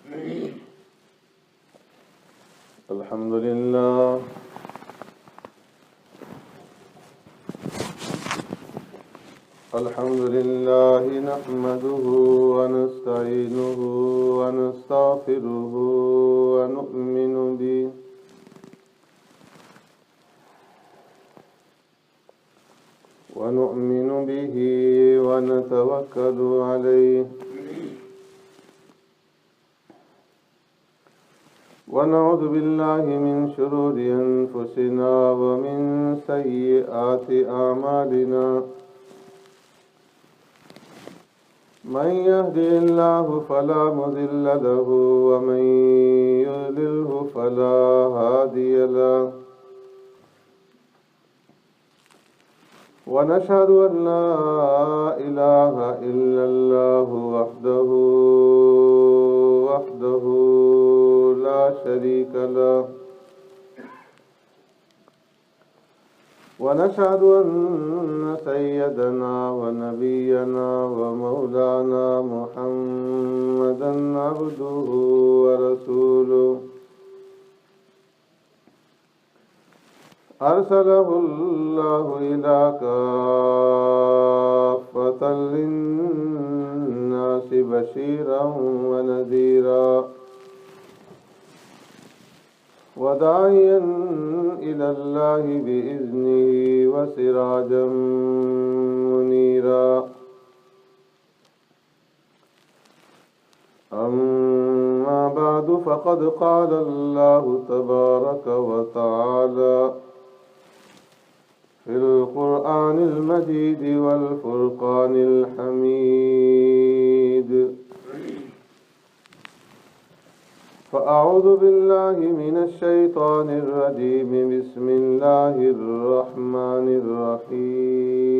الحمد لله نحمده ونستعينه ونستغفره ونؤمن به ونتوكل عليه ونعوذ بالله من شرور أنفسنا ومن سيئات أعمالنا من يهده الله فلا مضل له ومن يضلله فلا هادي له ونشهد أن لا إله إلا الله وحده لا شريك له ونشهد أن سيدنا ونبينا ومولانا محمدا عبده ورسوله أرسله الله إلى كافة للناس بشيرا ونذيرا وداعيا إلى الله بإذنه وسراجا منيرا أما بعد فقد قال الله تبارك وتعالى في القرآن المجيد والفرقان الحميد فأعوذ بالله من الشيطان الرجيم بسم الله الرحمن الرحيم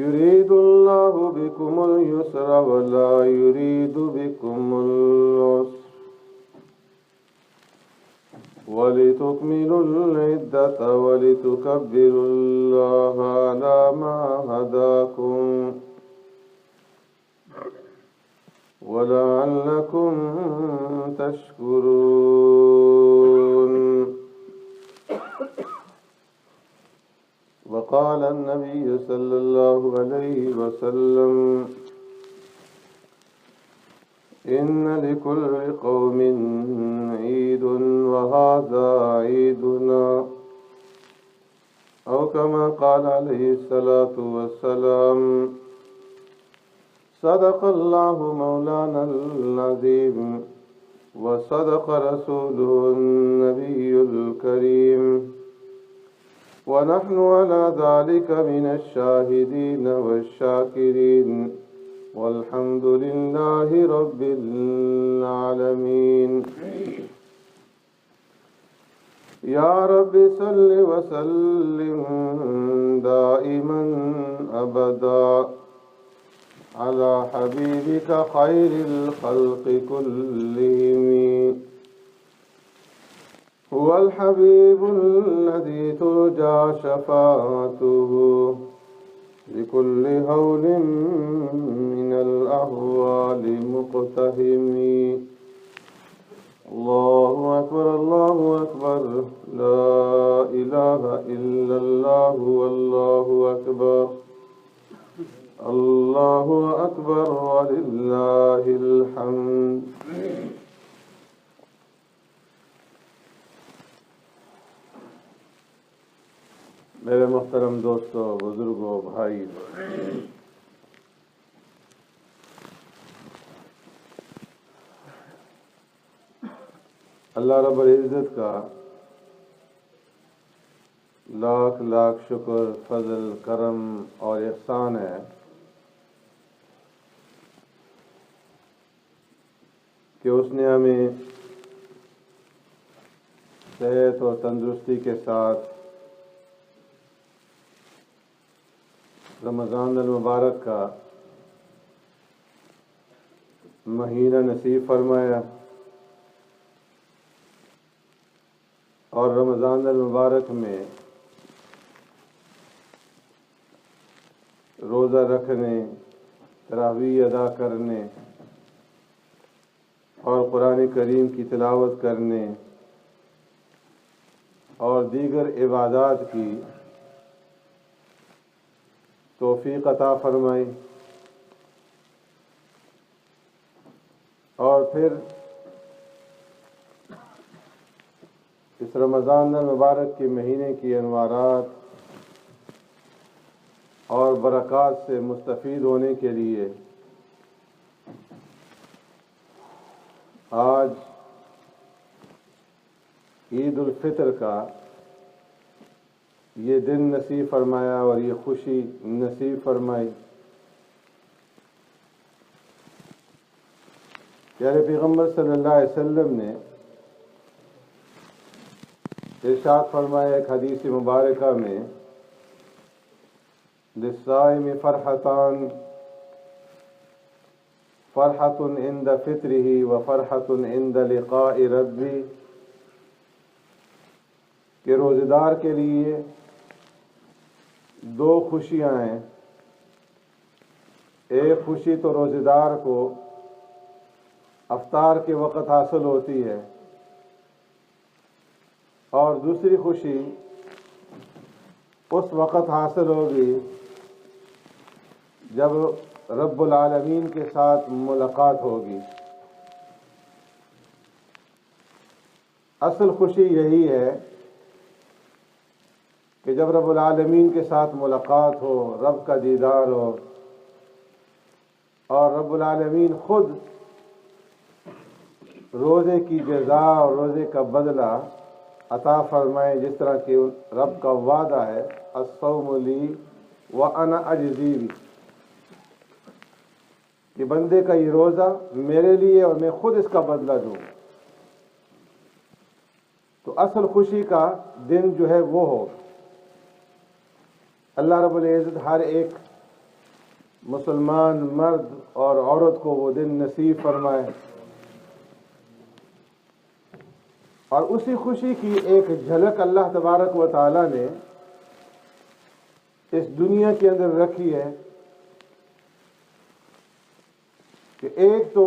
يريد الله بكم اليسر ولا يريد بكم العسر ولتكملوا العدة ولتكبروا الله على ما هداكم ولعلكم تشكرون. وقال النبي صلى الله عليه وسلم إن لكل قوم عيد وهذا عيدنا أو كما قال عليه الصلاة والسلام. صدق الله مولانا العظيم وصدق رسوله النبي الكريم ونحن على ذلك من الشاهدين والشاكرين والحمد لله رب العالمين. يا رب صل وسلم دائما أبدا على حبيبك خير الخلق كلهم. هو الحبيب الذي ترجى شفاعته لكل هول من الأهوال مقتهم. الله أكبر الله أكبر لا إله إلا الله والله أكبر الله أكبر ولله الحمد. میرے محترم دوستو، بزرگوں، بھائی، اللہ رب العزت کا لاکھ لاکھ شکر، فضل، کرم اور احسان ہے کہ اس نے ہمیں صحت اور تندرستی کے ساتھ رمضان المبارک کا مہینہ نصیب فرمایا اور رمضان المبارک میں روزہ رکھنے، تراویح ادا کرنے اور قرآن کریم کی تلاوت کرنے اور دیگر عبادات کی توفیق عطا فرمائی، اور پھر اس رمضان المبارک کے مہینے کی انوارات اور برکات سے مستفید ہونے کے لیے آج عید الفطر کا یہ دن نصیب فرمایا اور یہ خوشی نصیب فرمائی۔ پیارے پیغمبر صلی اللہ علیہ وسلم نے ارشاد فرمایا ایک حدیث مبارکہ میں، للصائم فرحتان، فرحۃ عند فطرہ و فرحۃ عند لقاء ربہ، کہ روزہ دار کے لیے دو خوشیاں ہیں۔ ایک خوشی تو روزہ دار کو افطار کے وقت حاصل ہوتی ہے، اور دوسری خوشی اس وقت حاصل ہوگی جب رب العالمین کے ساتھ ملاقات ہوگی۔ اصل خوشی یہی ہے کہ جب رب العالمین کے ساتھ ملاقات ہو، رب کا دیدار ہو، اور رب العالمین خود روزے کی جزا اور روزے کا بدلہ عطا فرمائے، جس طرح کہ رب کا وعدہ ہے، الصوم لی وانا اجزی بہ، کہ بندے کا یہ روزہ میرے لیے اور میں خود اس کا بدلہ دوں۔ تو اصل خوشی کا دن جو ہے وہ ہو، اللہ رب العزت ہر ایک مسلمان مرد اور عورت کو وہ دن نصیب فرمائے، اور اسی خوشی کی ایک جھلک اللہ تبارک و تعالی نے اس دنیا کے اندر رکھی ہے، کہ ایک تو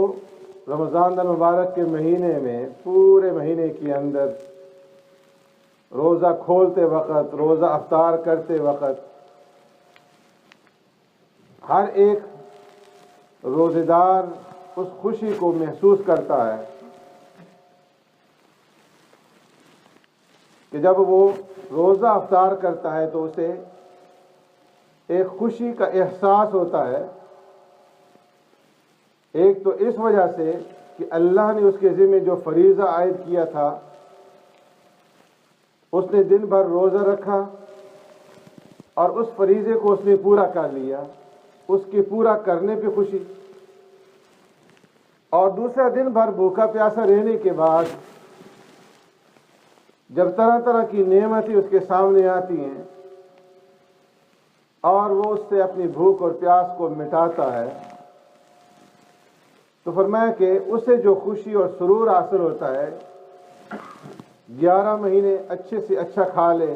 رمضان المبارک کے مہینے میں، پورے مہینے کے اندر روزہ کھولتے وقت، روزہ افطار کرتے وقت ہر ایک روزہ دار اس خوشی کو محسوس کرتا ہے کہ جب وہ روزہ افطار کرتا ہے تو اسے ایک خوشی کا احساس ہوتا ہے۔ ایک تو اس وجہ سے کہ اللہ نے اس کے ذمہ جو فریضہ عائد کیا تھا، اس نے دن بھر روزہ رکھا اور اس فریضے کو اس نے پورا کر لیا، اس کے پورا کرنے پہ خوشی، اور دوسرا دن بھر بھوکا پیاسا رہنے کے بعد جب طرح طرح کی نعمتیں اس کے سامنے آتی ہیں اور وہ اس سے اپنی بھوک اور پیاس کو مٹاتا ہے، تو فرمایا کہ اسے جو خوشی اور سرور حاصل ہوتا ہے، 11 مہینے اچھے سے اچھا کھا لے،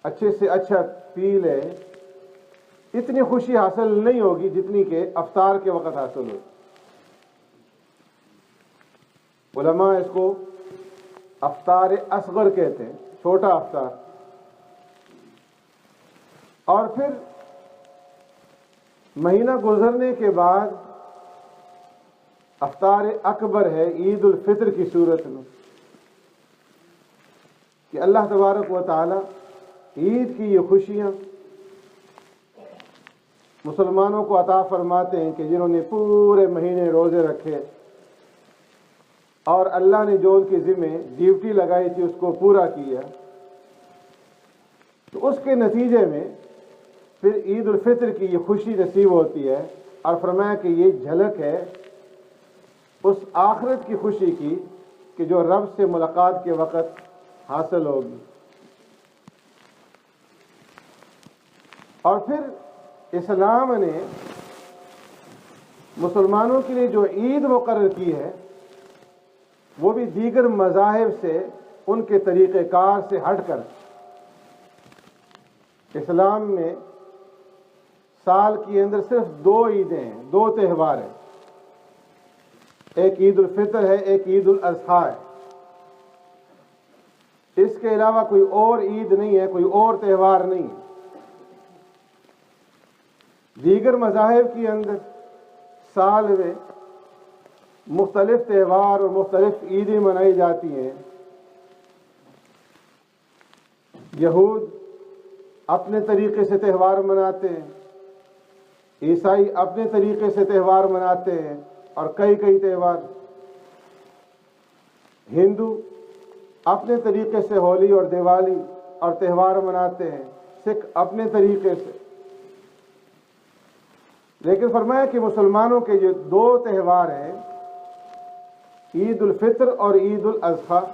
اچھے سے اچھا پی لے، اتنی خوشی حاصل نہیں ہوگی جتنی کہ افطار کے وقت حاصل ہو۔ علماء اس کو افطار اصغر کہتے ہیں، چھوٹا افطار۔ اور پھر مہینہ گزرنے کے بعد افطار اکبر ہے عید الفطر کی صورت میں، کہ اللہ تبارک و تعالی عید کی یہ خوشیاں مسلمانوں کو عطا فرماتے ہیں کہ جنہوں نے پورے مہینے روزے رکھے اور اللہ نے جو ان کے ذمہ ڈیوٹی لگائی تھی اس کو پورا کیا، تو اس کے نتیجے میں پھر عید الفطر کی یہ خوشی نصیب ہوتی ہے۔ اور فرمایا کہ یہ جھلک ہے اس آخرت کی خوشی کی کہ جو رب سے ملاقات کے وقت حاصل ہوگی۔ اور پھر اسلام نے مسلمانوں کے لیے جو عید مقرر کی ہے، وہ بھی دیگر مذاہب سے، ان کے طریقہ کار سے ہٹ کر اسلام میں سال کے اندر صرف 2 عیدیں ہیں، 2 تہوار ہیں، ایک عید الفطر ہے، ایک عید الاضحیٰ ہے۔ اس کے علاوہ کوئی اور عید نہیں ہے، کوئی اور تہوار نہیں ہے۔ دیگر مذاہب کے اندر سال میں مختلف تہوار اور مختلف عیدیں منائی جاتی ہیں۔ یہود اپنے طریقے سے تہوار مناتے ہیں، عیسائی اپنے طریقے سے تہوار مناتے ہیں اور کئی تہوار، ہندو اپنے طریقے سے ہولی اور دیوالی اور تہوار مناتے ہیں، سکھ اپنے طریقے سے۔ لیکن فرمایا کہ مسلمانوں کے جو 2 تہوار ہیں، عید الفطر اور عید الاضحیٰ،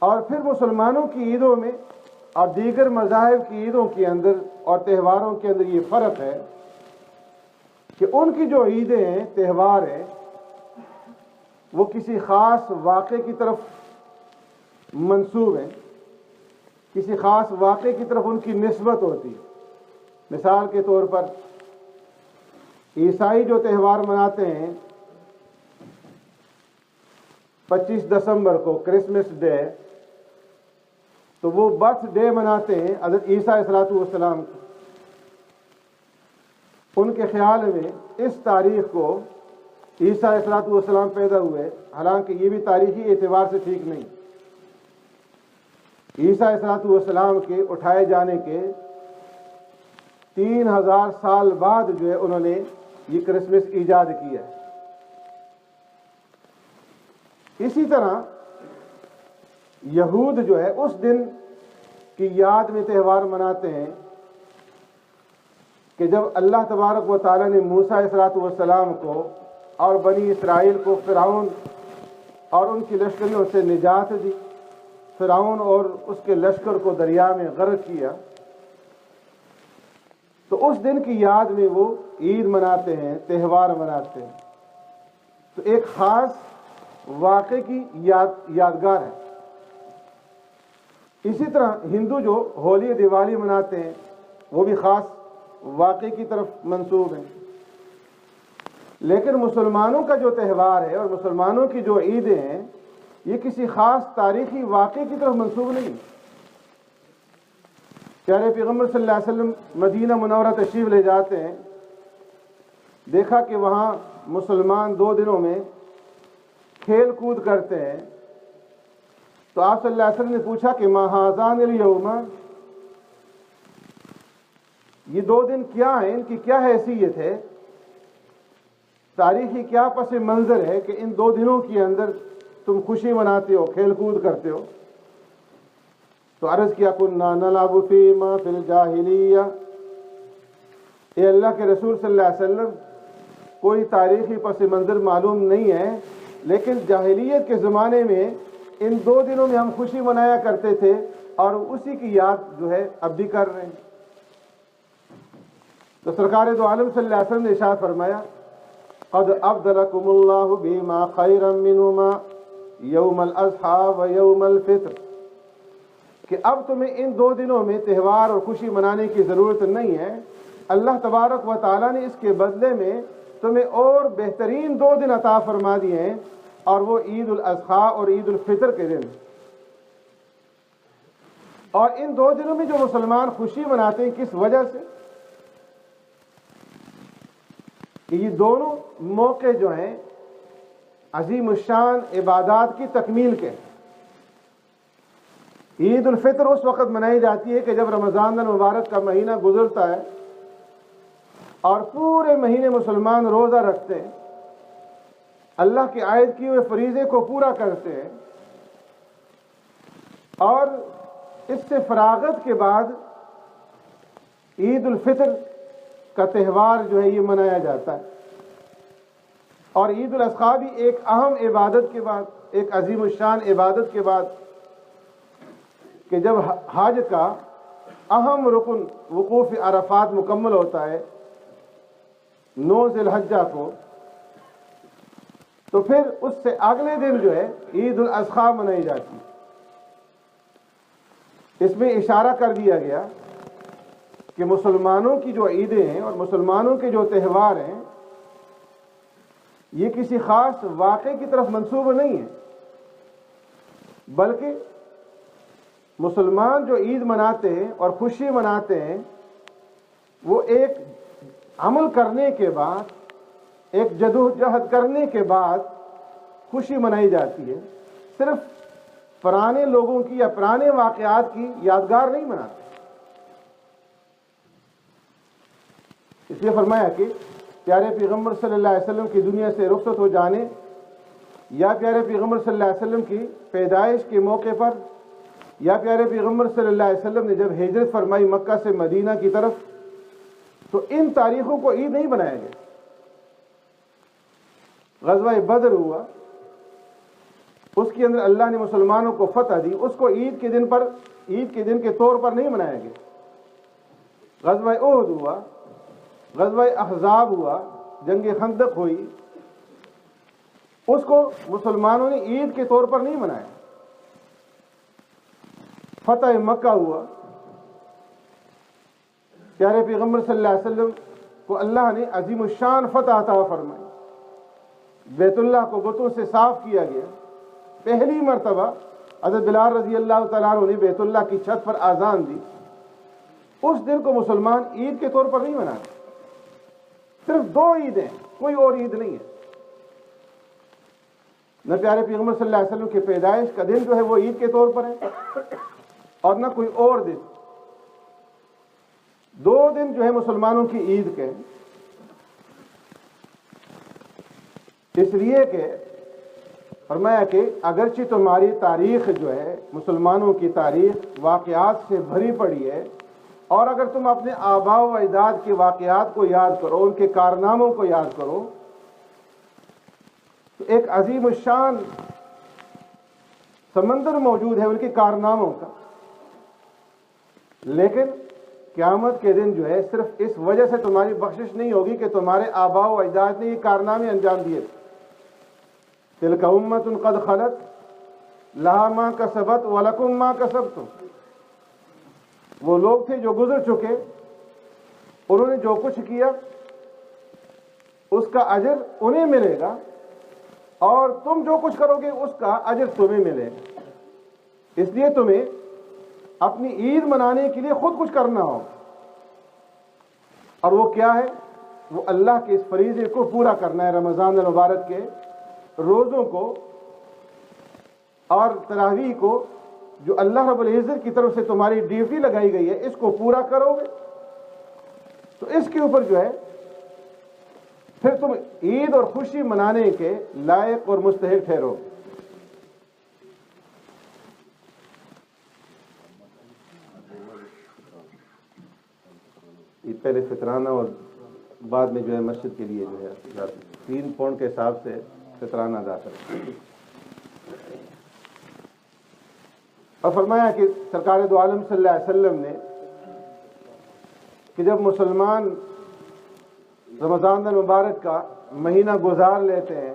اور پھر مسلمانوں کی عیدوں میں اور دیگر مذاہب کی عیدوں کے اندر اور تہواروں کے اندر یہ فرق ہے کہ ان کی جو عیدیں ہیں، تہوار ہیں، وہ کسی خاص واقعے کی طرف منسوب ہیں، کسی خاص واقعے کی طرف ان کی نسبت ہوتی ہے۔ مثال کے طور پر عیسائی جو تہوار مناتے ہیں 25 دسمبر کو کرسمس ڈے، تو وہ برتھ ڈے مناتے ہیں حضرت عیسیٰ علیہ السلام کو۔ ان کے خیال میں اس تاریخ کو عیسیٰ علیہ السلام پیدا ہوئے، حالانکہ یہ بھی تاریخی اعتبار سے ٹھیک نہیں۔ عیسیٰ علیہ السلام کے اٹھائے جانے کے 3000 سال بعد جو ہے انہوں نے یہ کرسمس ایجاد کیا ہے۔ اسی طرح یہود جو ہے اس دن کی یاد میں تہوار مناتے ہیں کہ جب اللہ تبارک و تعالیٰ نے موسیٰ علیہ السلام کو اور بنی اسرائیل کو فرعون اور ان کی لشکریوں سے نجات دی، فرعون اور اس کے لشکر کو دریا میں غرق کیا، تو اس دن کی یاد میں وہ عید مناتے ہیں، تہوار مناتے ہیں۔ تو ایک خاص واقعے کی یادگار ہے۔ اسی طرح ہندو جو ہولی دیوالی مناتے ہیں وہ بھی خاص واقعے کی طرف منسوب ہیں۔ لیکن مسلمانوں کا جو تہوار ہے اور مسلمانوں کی جو عیدیں ہیں، یہ کسی خاص تاریخی واقعے کی طرف منسوب نہیں۔ پیارے پیغمبر صلی اللہ علیہ وسلم مدینہ منورہ تشریف لے جاتے ہیں، دیکھا کہ وہاں مسلمان 2 دنوں میں کھیل کود کرتے ہیں، تو آپ صلی اللہ علیہ وسلم نے پوچھا کہ ما ھذان الیوم، یہ 2 دن کیا ہیں، ان کی کیا حیثیت ہے، تاریخی کیا پس منظر ہے کہ ان 2 دنوں کے اندر تم خوشی مناتے ہو، کھیل کود کرتے ہو؟ تو عرض کیا کنا نلعب فیما فی الجاہلیہ، اے اللہ کے رسول صلی اللہ علیہ وسلم، کوئی تاریخی پس منظر معلوم نہیں ہے، لیکن جاہلیت کے زمانے میں ان 2 دنوں میں ہم خوشی منایا کرتے تھے اور اسی کی یاد جو ہے اب بھی کر رہے ہیں۔ تو سرکار دو عالم صلی اللہ علیہ وسلم نے ارشاد فرمایا قد ابدلکم اللہ بما خیرا منہما یوم الاضحیٰ و یوم الفطر، کہ اب تمہیں ان 2 دنوں میں تہوار اور خوشی منانے کی ضرورت نہیں ہے، اللہ تبارک و تعالیٰ نے اس کے بدلے میں تمہیں اور بہترین 2 دن عطا فرما دیے ہیں، اور وہ عید الاضحیٰ اور عید الفطر کے دن۔ اور ان 2 دنوں میں جو مسلمان خوشی مناتے ہیں کس وجہ سے؟ کہ یہ دونوں موقع جو ہیں عظیم الشان عبادات کی تکمیل کے۔ عید الفطر اس وقت منائی جاتی ہے کہ جب رمضان المبارک کا مہینہ گزرتا ہے اور پورے مہینے مسلمان روزہ رکھتے ہیں، اللہ کے عائد کیے ہوئے فریضے کو پورا کرتے ہیں، اور اس سے فراغت کے بعد عید الفطر کا تہوار جو ہے یہ منایا جاتا ہے۔ اور عید الاضحیٰ بھی ایک اہم عبادت کے بعد، ایک عظیم الشان عبادت کے بعد، کہ جب حج کا اہم رکن وقوف عرفات مکمل ہوتا ہے 9 ذی الحجہ کو، تو پھر اس سے اگلے دن جو ہے عید الاضحیٰ منائی جاتی ہے۔ اس میں اشارہ کر دیا گیا کہ مسلمانوں کی جو عیدیں ہیں اور مسلمانوں کے جو تہوار ہیں یہ کسی خاص واقعے کی طرف منسوب نہیں ہے، بلکہ مسلمان جو عید مناتے ہیں اور خوشی مناتے ہیں وہ ایک عمل کرنے کے بعد، ایک جدوجہد کرنے کے بعد خوشی منائی جاتی ہے، صرف پرانے لوگوں کی یا پرانے واقعات کی یادگار نہیں مناتے۔ اس لیے فرمایا کہ پیارے پیغمبر صلی اللہ علیہ وسلم کی دنیا سے رخصت ہو جانے یا پیارے پیغمبر صلی اللہ علیہ وسلم کی پیدائش کے موقع پر یا پیارے پیغمبر صلی اللہ علیہ وسلم نے جب ہجرت فرمائی مکہ سے مدینہ کی طرف، تو ان تاریخوں کو عید نہیں بنایا گیا۔ غزوہ بدر ہوا، اس کے اندر اللہ نے مسلمانوں کو فتح دی، اس کو عید کے دن کے طور پر نہیں منایا گیا۔ غزوہ احد ہوا، غزوہ احزاب ہوا، جنگ خندق ہوئی، اس کو مسلمانوں نے عید کے طور پر نہیں منایا۔ فتح مکہ ہوا، پیارے پیغمبر صلی اللہ علیہ وسلم کو اللہ نے عظیم الشان فتح عطا فرمائی، بیت اللہ کو بتوں سے صاف کیا گیا۔ پہلی مرتبہ حضرت بلال رضی اللہ تعالیٰ عنہ نے بیت اللہ کی چھت پر اذان دی، اس دن کو مسلمان عید کے طور پر نہیں مناتے۔ صرف 2 عیدیں، کوئی اور عید نہیں ہے، نہ پیارے پیغمبر صلی اللہ علیہ وسلم کی پیدائش کا دن جو ہے وہ عید کے طور پر ہے اور نہ کوئی اور دن۔ 2 دن جو ہے مسلمانوں کی عید کے، اس لیے کہ فرمایا کہ اگرچہ تمہاری تاریخ جو ہے مسلمانوں کی تاریخ واقعات سے بھری پڑی ہے، اور اگر تم اپنے آباء و اجداد کے واقعات کو یاد کرو، ان کے کارناموں کو یاد کرو، تو ایک عظیم الشان سمندر موجود ہے ان کے کارناموں کا۔ لیکن قیامت کے دن جو ہے صرف اس وجہ سے تمہاری بخشش نہیں ہوگی کہ تمہارے آباء و اجداد نے یہ کارنامے انجام دیے تھے۔ تلک امت قد خلت لہا ما کسبت ولکم ما کسبتم، وہ لوگ تھے جو گزر چکے، انہوں نے جو کچھ کیا اس کا اجر انہیں ملے گا، اور تم جو کچھ کرو گے اس کا اجر تمہیں ملے گا۔ اس لیے تمہیں اپنی عید منانے کے لیے خود کچھ کرنا ہوگا، اور وہ کیا ہے؟ وہ اللہ کے اس فریضے کو پورا کرنا ہے، رمضان المبارک کے روزوں کو اور تراویح کو جو اللہ رب العزت کی طرف سے تمہاری ڈیوٹی لگائی گئی ہے، اس کو پورا کرو گے تو اس کے اوپر جو ہے پھر تم عید اور خوشی منانے کے لائق اور مستحق ٹھہرو۔ پہلے فطرانہ اور بعد میں جو ہے مسجد کے لیے جو ہے 3 پاؤنڈ کے حساب سے فطرانہ ادا کریں۔ اور فرمایا کہ سرکار دو عالم صلی اللہ علیہ وسلم نے کہ جب مسلمان رمضان المبارک کا مہینہ گزار لیتے ہیں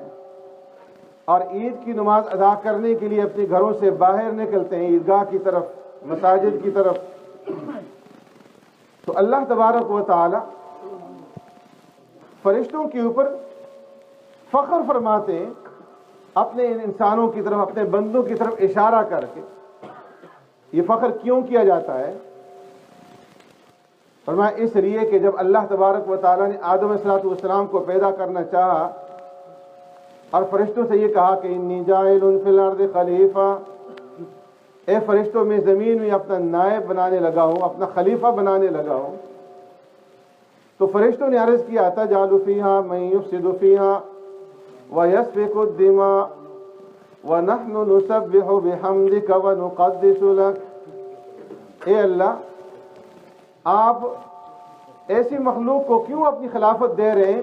اور عید کی نماز ادا کرنے کے لیے اپنے گھروں سے باہر نکلتے ہیں عیدگاہ کی طرف، مساجد کی طرف، تو اللہ تبارک و تعالی فرشتوں کے اوپر فخر فرماتے ہیں، اپنے انسانوں کی طرف، اپنے بندوں کی طرف اشارہ کر کے۔ یہ فخر کیوں کیا جاتا ہے؟ فرمایا اس لیے کہ جب اللہ تبارک و تعالیٰ نے آدم علیہ السلام کو پیدا کرنا چاہا اور فرشتوں سے یہ کہا کہ انی جاعل فی الارض خلیفہ، اے فرشتوں میں زمین میں اپنا نائب بنانے لگا ہوں، اپنا خلیفہ بنانے لگا ہوں، تو فرشتوں نے عرض کیا تجعل فیہا من یفسد فیہا ویسفک الدماء وَنَحْنُ نُسَبِّحُ بِحَمْدِكَ وَنُقَدِّسُ لَكَ، اے اللہ آپ ایسی مخلوق کو کیوں اپنی خلافت دے رہے ہیں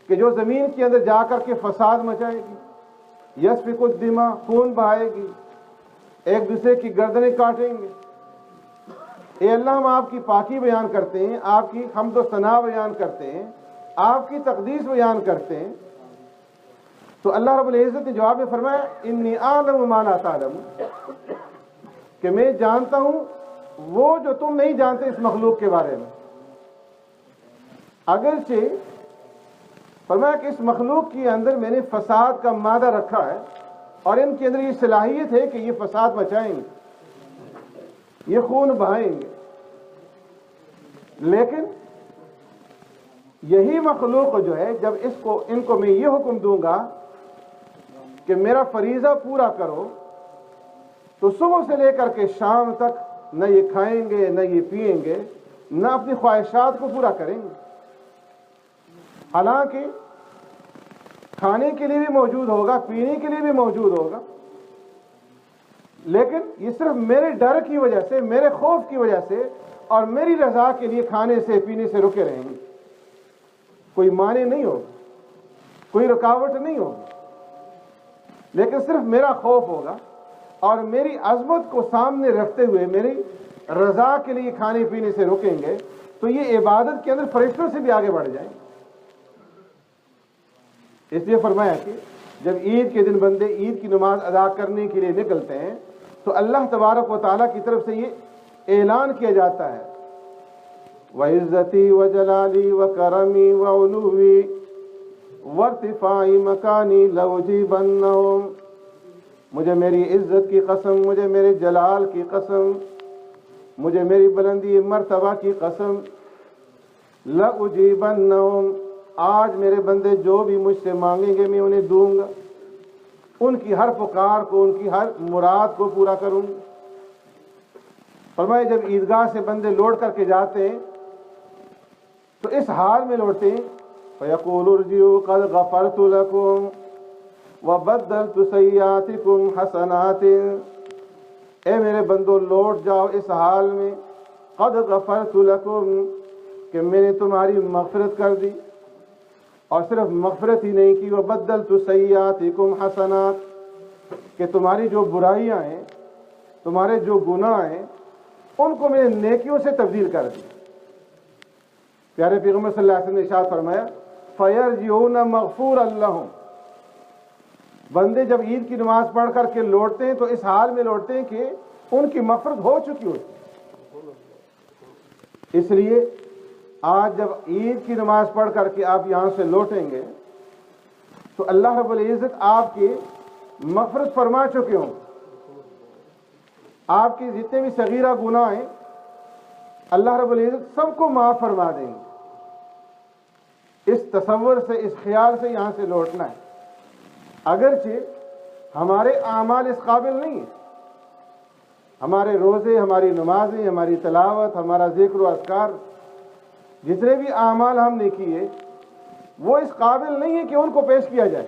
کہ جو زمین کے اندر جا کر کے فساد مچائے گی، یسفک الدماء، خون بہائے گی، ایک دوسرے کی گردنیں کاٹیں گے۔ اے اللہ ہم آپ کی پاکی بیان کرتے ہیں، آپ کی حمد و ثنا بیان کرتے ہیں، آپ کی تقدیس بیان کرتے ہیں۔ تو اللہ رب العزت نے جواب میں فرمایا انی اعلم ما لا تعلم، کہ میں جانتا ہوں وہ جو تم نہیں جانتے اس مخلوق کے بارے میں. اگرچہ فرمایا کہ اس مخلوق کے اندر میں نے فساد کا مادہ رکھا ہے اور ان کے اندر یہ صلاحیت ہے کہ یہ فساد مچائیں گے, یہ خون بہائیں گے, لیکن یہی مخلوق جو ہے جب ان کو میں یہ حکم دوں گا کہ میرا فریضہ پورا کرو, تو صبح سے لے کر کے شام تک نہ یہ کھائیں گے, نہ یہ پئیں گے, نہ اپنی خواہشات کو پورا کریں گے. حالانکہ کھانے کے لیے بھی موجود ہوگا, پینے کے لیے بھی موجود ہوگا, لیکن یہ صرف میرے ڈر کی وجہ سے, میرے خوف کی وجہ سے اور میری رضا کے لیے کھانے سے پینے سے رکے رہیں گے. کوئی معنی نہیں ہوگا, کوئی رکاوٹ نہیں ہوگی, لیکن صرف میرا خوف ہوگا اور میری عظمت کو سامنے رکھتے ہوئے میری رضا کے لیے کھانے پینے سے رکیں گے, تو یہ عبادت کے اندر فرشتوں سے بھی آگے بڑھ جائیں. اس لیے فرمایا کہ جب عید کے دن بندے عید کی نماز ادا کرنے کے لیے نکلتے ہیں تو اللہ تبارک و تعالیٰ کی طرف سے یہ اعلان کیا جاتا ہے, وَعِزَّتِي وَجَلَالِي وَكَرَمِي وَعُلُوِّي وَارْتِفَاعِ مَكَانِي لَأُجِيبَنَّهُمْ. مجھے میری عزت کی قسم, مجھے میرے جلال کی قسم, مجھے میری بلندی مرتبہ کی قسم, لَأُجِيبَنَّهُمْ, آج میرے بندے جو بھی مجھ سے مانگیں گے میں انہیں دوں گا, ان کی ہر پکار کو, ان کی ہر مراد کو پورا کروں گا. فرمایا جب عیدگاہ سے بندے لوٹ کر کے جاتے ہیں تو اس حال میں لوٹتے ہیں, فَيَقُولُ ارْجِعُوا قَدْ غَفَرْتُ لَكُمْ وَبَدَّلْتُ سَيِّئَاتِكُمْ حَسَنَاتٍ. اے میرے بندو لوٹ جاؤ اس حال میں, قَدْ غَفَرْتُ لَكُمْ, کہ میں نے تمہاری مغفرت کر دی, اور صرف مغفرت ہی نہیں کی, وَبَدَّلْتُ سَيِّئَاتِكُمْ حَسَنَاتٍ, کہ تمہاری جو برائیاں ہیں, تمہارے جو گناہ ہیں, ان کو میں نے نیکیوں سے تبدیل کر دی. پیارے پیغمبر صلی اللہ علیہ وسلم نے ارشاد فرمایا, فَيَرْجِعُونَ مَغْفُورًا لَهُمْ. بندے جب عید کی نماز پڑھ کر کے لوٹتے ہیں تو اس حال میں لوٹتے ہیں کہ ان کی مغفرت ہو چکی ہوتی. اس لیے آج جب عید کی نماز پڑھ کر کے آپ یہاں سے لوٹیں گے تو اللہ رب العزت آپ کی مغفرت فرما چکے ہوں. آپ کے جتنے بھی صغیرہ گناہ ہیں اللہ رب العزت سب کو معاف فرما دیں گے. اس تصور سے, اس خیال سے یہاں سے لوٹنا ہے. اگرچہ ہمارے اعمال اس قابل نہیں ہیں, ہمارے روزے, ہماری نمازیں, ہماری تلاوت, ہمارا ذکر و اذکار, جتنے بھی اعمال ہم نے کیے وہ اس قابل نہیں ہے کہ ان کو پیش کیا جائے,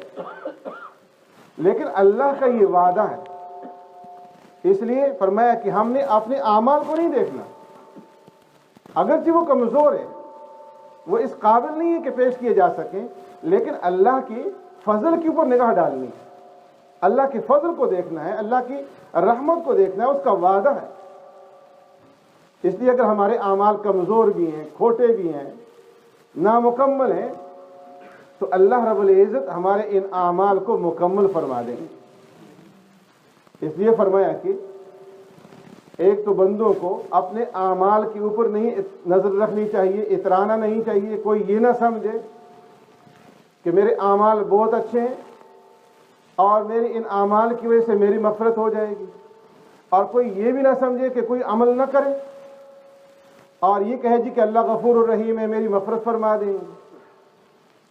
لیکن اللہ کا یہ وعدہ ہے. اس لیے فرمایا کہ ہم نے اپنے اعمال کو نہیں دیکھنا, اگرچہ وہ کمزور ہے, وہ اس قابل نہیں ہے کہ پیش کیے جا سکیں, لیکن اللہ کی فضل کے اوپر نگاہ ڈالنی ہے, اللہ کے فضل کو دیکھنا ہے, اللہ کی رحمت کو دیکھنا ہے, اس کا وعدہ ہے. اس لیے اگر ہمارے اعمال کمزور بھی ہیں, کھوٹے بھی ہیں, نامکمل ہیں, تو اللہ رب العزت ہمارے ان اعمال کو مکمل فرما دیں گے. اس لیے فرمایا کہ ایک تو بندوں کو اپنے اعمال کے اوپر نہیں نظر رکھنی چاہیے, اترانا نہیں چاہیے. کوئی یہ نہ سمجھے کہ میرے اعمال بہت اچھے ہیں اور میری ان اعمال کی وجہ سے میری مغفرت ہو جائے گی, اور کوئی یہ بھی نہ سمجھے کہ کوئی عمل نہ کرے اور یہ کہے جی کہ اللہ غفور الرحیم ہے, میری مغفرت فرما دیں گے.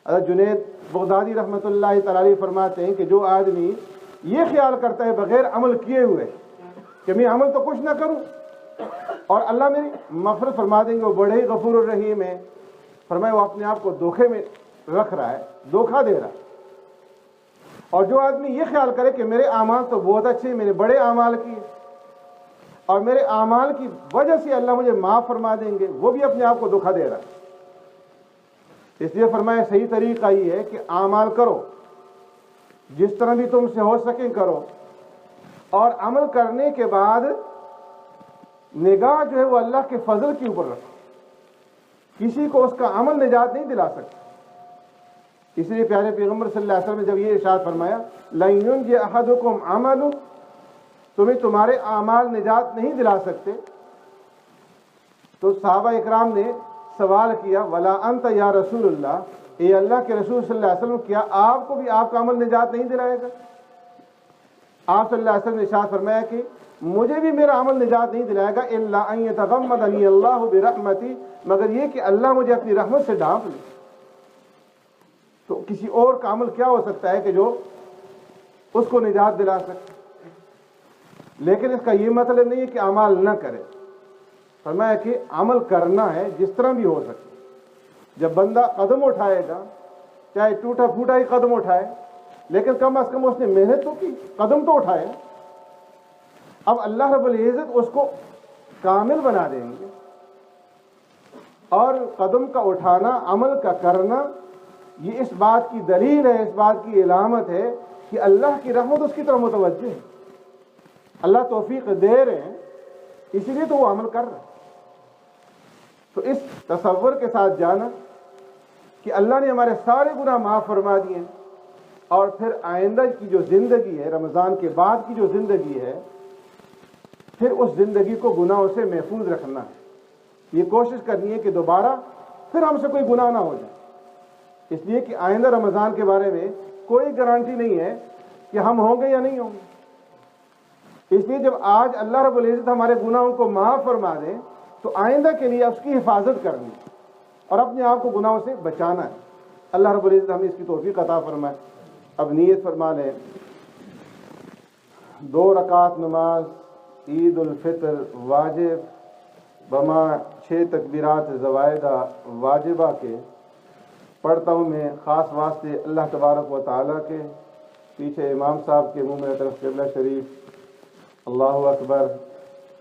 حضرت جنید بغدادی رحمۃ اللہ تعالی علیہ فرماتے ہیں کہ جو آدمی یہ خیال کرتا ہے بغیر عمل کیے ہوئے کہ میں عمل تو کچھ نہ کروں اور اللہ میری مغفرت فرما دیں گے, وہ بڑے ہی غفور الرحیم ہے. فرمایا وہ اپنے آپ کو دھوکے میں رکھ رہا ہے, دھوکہ دے رہا ہے. اور جو آدمی یہ خیال کرے کہ میرے اعمال تو بہت اچھے ہیں, میں نے بڑے اعمال کیے اور میرے اعمال کی وجہ سے اللہ مجھے معاف فرما دیں گے, وہ بھی اپنے آپ کو دھوکہ دے رہا ہے. اس لیے فرمایا صحیح طریقہ یہ ہے کہ اعمال کرو, جس طرح بھی تم سے ہو سکے کرو, اور عمل کرنے کے بعد نگاہ جو ہے وہ اللہ کے فضل کے اوپر رکھو. کسی کو اس کا عمل نجات نہیں دلا سکتا. اس لیے پیارے پیغمبر صلی اللہ علیہ وسلم نے جب یہ ارشاد فرمایا لَن يَنْجِ أَحَدُكُمْ عَمَلُ, تمہیں تمہارے اعمال نجات نہیں دلا سکتے, تو صحابہ اکرام نے سوال کیا ولا انت یا رسول اللہ، اے اللہ کے رسول صلی اللہ علیہ وسلم، کیا آپ کو بھی آپ کا عمل نجات نہیں دلائے گا؟ آپ صلی اللہ علیہ وسلم نے ارشاد فرمایا کہ مجھے بھی میرا عمل نجات نہیں دلائے گا الا ان یتغمدنی اللہ برحمتی، مگر یہ کہ اللہ مجھے اپنی رحمت سے ڈھانپ لے۔ تو کسی اور کا عمل کیا ہو سکتا ہے کہ جو اس کو نجات دلا سکے؟ لیکن اس کا یہ مطلب نہیں ہے کہ اعمال نہ کرے، فرمایا کہ عمل کرنا ہے جس طرح بھی ہو سکے۔ جب بندہ قدم اٹھائے گا، چاہے ٹوٹا پھوٹا ہی قدم اٹھائے، لیکن کم از کم اس نے محنت تو کی، قدم تو اٹھائے۔ اب اللہ رب العزت اس کو کامل بنا دیں گے، اور قدم کا اٹھانا، عمل کا کرنا، یہ اس بات کی دلیل ہے، اس بات کی علامت ہے کہ اللہ کی رحمت اس کی طرف متوجہ ہے، اللہ توفیق دے رہے ہیں، اسی لیے تو وہ عمل کر رہا ہے۔ تو اس تصور کے ساتھ جانا کہ اللہ نے ہمارے سارے گناہ معاف فرما دیے، اور پھر آئندہ کی جو زندگی ہے، رمضان کے بعد کی جو زندگی ہے، پھر اس زندگی کو گناہوں سے محفوظ رکھنا ہے۔ یہ کوشش کرنی ہے کہ دوبارہ پھر ہم سے کوئی گناہ نہ ہو جائے، اس لیے کہ آئندہ رمضان کے بارے میں کوئی گارنٹی نہیں ہے کہ ہم ہوں گے یا نہیں ہوں گے۔ اس لیے جب آج اللہ رب العزت ہمارے گناہوں کو معاف فرما دے تو آئندہ کے لیے اس کی حفاظت کرنی اور اپنے آپ کو گناہوں سے بچانا ہے۔ اللہ رب العزت ہمیں اس کی توفیق عطا فرمائے۔ اب نیت فرما لیں، 2 رکعت نماز عید الفطر واجب بما 6 تکبیرات زوائدہ واجبہ کے پڑھتا ہوں میں خاص واسطے اللہ تبارک و تعالیٰ کے۔ پیچھے امام صاحب کے منہ میں طرف قبلہ شریف، اللہ اکبر،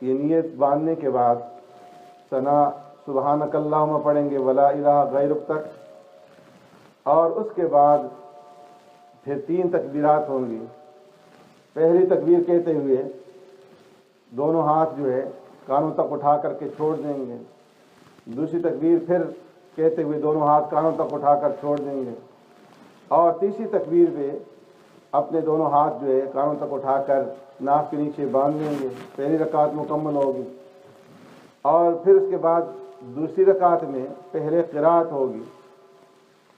یہ نیت باندھنے کے بعد ثنا سبحانک اللہم پڑھیں گے ولا الہ غیرک تک، اور اس کے بعد پھر 3 تکبیرات ہوں گی۔ پہلی تکبیر کہتے ہوئے دونوں ہاتھ جو ہے کانوں تک اٹھا کر کے چھوڑ دیں گے، دوسری تکبیر پھر کہتے ہوئے دونوں ہاتھ کانوں تک اٹھا کر چھوڑ دیں گے، اور تیسری تکبیر پہ اپنے دونوں ہاتھ جو ہے کانوں تک اٹھا کر ناک کے نیچے باندھ لیں گے۔ پہلی رکعت مکمل ہوگی، اور پھر اس کے بعد دوسری رکعت میں پہلے قرات ہوگی،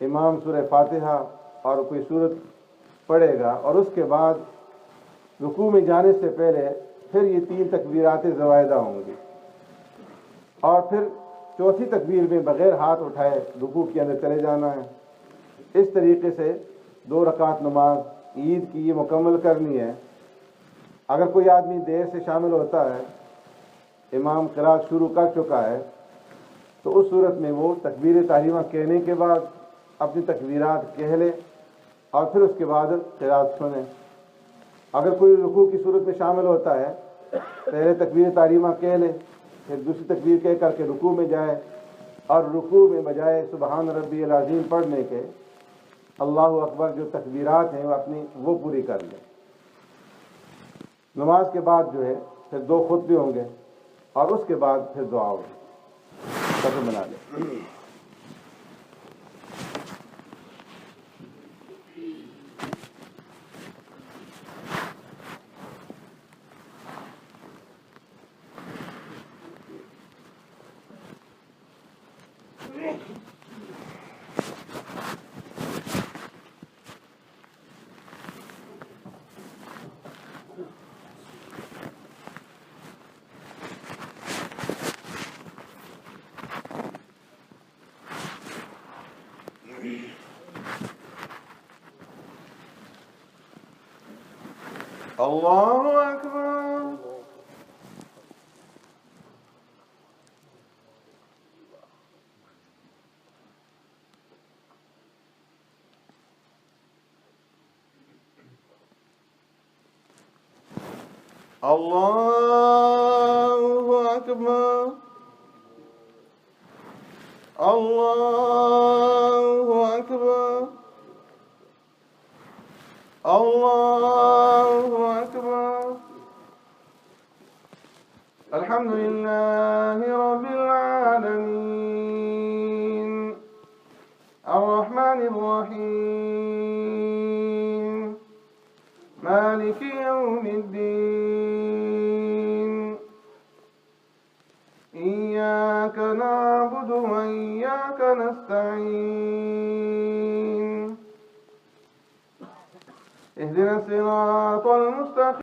امام سورہ فاتحہ اور کوئی سورت پڑھے گا، اور اس کے بعد رکوع میں جانے سے پہلے پھر یہ 3 تکبیرات زوائدہ ہوں گی، اور پھر چوتھی تکبیر میں بغیر ہاتھ اٹھائے رکوع کے اندر چلے جانا ہے۔ اس طریقے سے 2 رکعت نماز عید کی یہ مکمل کرنی ہے۔ اگر کوئی آدمی دیر سے شامل ہوتا ہے، امام قرات شروع کر چکا ہے، تو اس صورت میں وہ تکبیر تحریمہ کہنے کے بعد اپنی تکبیرات کہہ لے، اور پھر اس کے بعد قرات سنیں۔ اگر کوئی رکوع کی صورت میں شامل ہوتا ہے، پہلے تکبیر تحریمہ کہہ لے، پھر دوسری تکبیر کہہ کر کے رکوع میں جائے، اور رکوع میں بجائے سبحان ربی العظیم پڑھنے کے اللہ اکبر جو تکبیرات ہیں وہ پوری کر لیں۔ نماز کے بعد جو ہے پھر 2 خطبے ہوں گے، اور اس کے بعد پھر دعا ہوگی۔ سب بنا لیں۔ اللہ اکبر۔ اللہ اکبر۔ اللہ اکبر۔ اللہ اکبر۔ الحمد للہ رب العالمین الرحمن الرحیم مالک یوم الدین إياك نعبد وإياك نستعين اهدنا الصراط المستقيم